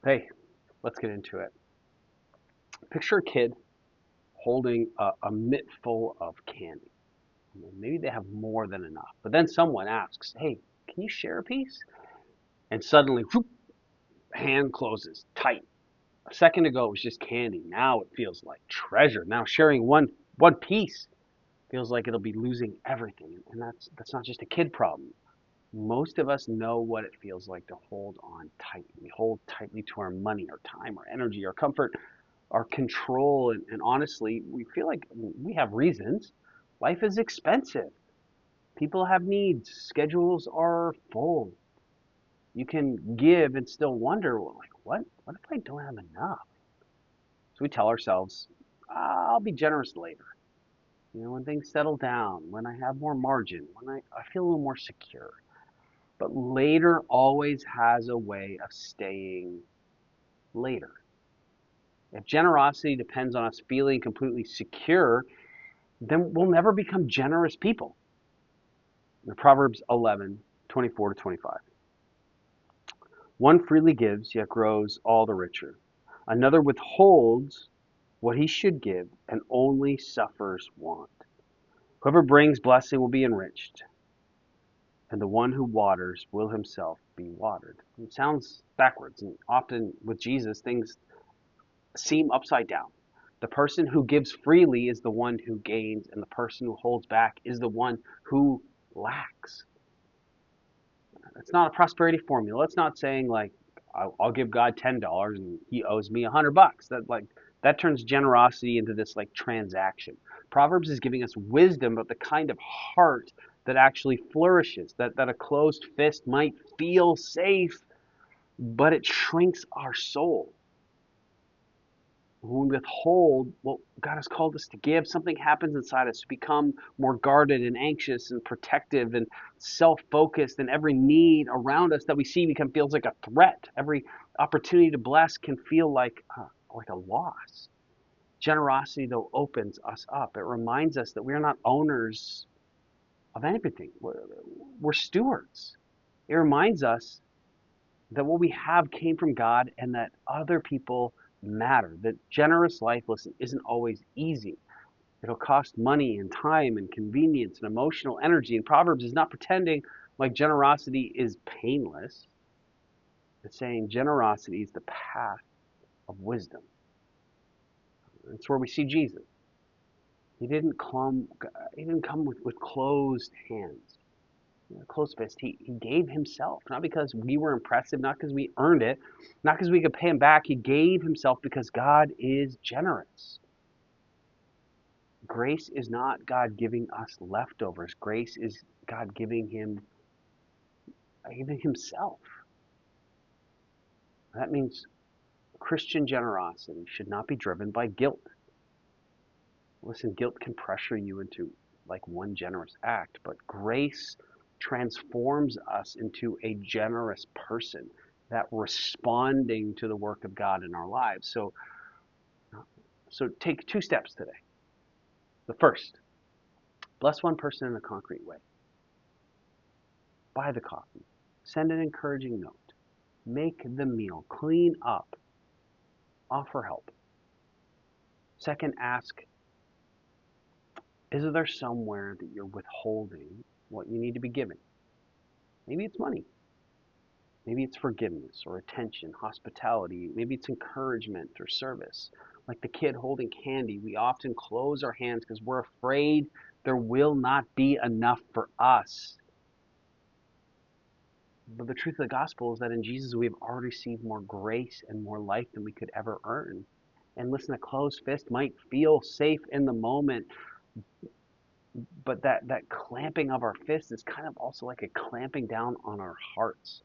Hey, let's get into it. Picture a kid holding a mitt full of candy. Maybe they have more than enough. But then someone asks, hey, can you share a piece? And suddenly, whoop, hand closes tight. A second ago, it was just candy. Now it feels like treasure. Now sharing one piece feels like it'll be losing everything. And that's not just a kid problem. Most of us know what it feels like to hold on tightly. We hold tightly to our money, our time, our energy, our comfort, our control, and honestly, we feel like we have reasons. Life is expensive. People have needs. Schedules are full. You can give and still wonder, well, like, what if I don't have enough? So we tell ourselves, I'll be generous later. When things settle down, when I have more margin, when I feel a little more secure. But later always has a way of staying later. If generosity depends on us feeling completely secure, then we'll never become generous people. In Proverbs 11:24 to 25. One freely gives, yet grows all the richer. Another withholds what he should give and only suffers want. Whoever brings blessing will be enriched, and the one who waters will himself be watered. It sounds backwards, and often with Jesus, things seem upside down. The person who gives freely is the one who gains, and the person who holds back is the one who lacks. It's not a prosperity formula. It's not saying like I'll give God $10 and he owes me $100. That turns generosity into this like transaction. Proverbs is giving us wisdom about the kind of heart that actually flourishes. That a closed fist might feel safe, but it shrinks our soul. When we withhold what God has called us to give, something happens inside us. We become more guarded and anxious and protective and self-focused, and every need around us that we see feels like a threat. Every opportunity to bless can feel like a loss. Generosity, though, opens us up. It reminds us that we are not owners of anything. We're stewards. It reminds us that what we have came from God and that other people matter. That generous life, listen, isn't always easy. It'll cost money and time and convenience and emotional energy. And Proverbs is not pretending like generosity is painless. It's saying generosity is the path of wisdom. It's where we see Jesus. He didn't come, he didn't come with closed hands. Close fist. He gave himself, not because we were impressive, not because we earned it, not because we could pay him back. He gave himself because God is generous. Grace is not God giving us leftovers. Grace is God giving himself. That means Christian generosity should not be driven by guilt. Listen, guilt can pressure you into like one generous act, but grace transforms us into a generous person that responding to the work of God in our lives. So take two steps today. The first, bless one person in a concrete way. Buy the coffee. Send an encouraging note. Make the meal. Clean up. Offer help. Second, ask, is there somewhere that you're withholding what you need to be giving? Maybe it's money. Maybe it's forgiveness or attention, hospitality. Maybe it's encouragement or service. Like the kid holding candy, we often close our hands because we're afraid there will not be enough for us. But the truth of the gospel is that in Jesus we have already received more grace and more life than we could ever earn. And listen, a closed fist might feel safe in the moment, but that clamping of our fists is kind of also like a clamping down on our hearts.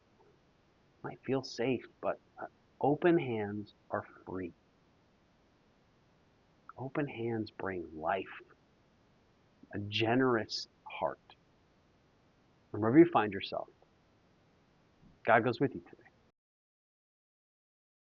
Might feel safe, but open hands are free. Open hands bring life, a generous heart. And wherever you find yourself, God goes with you today.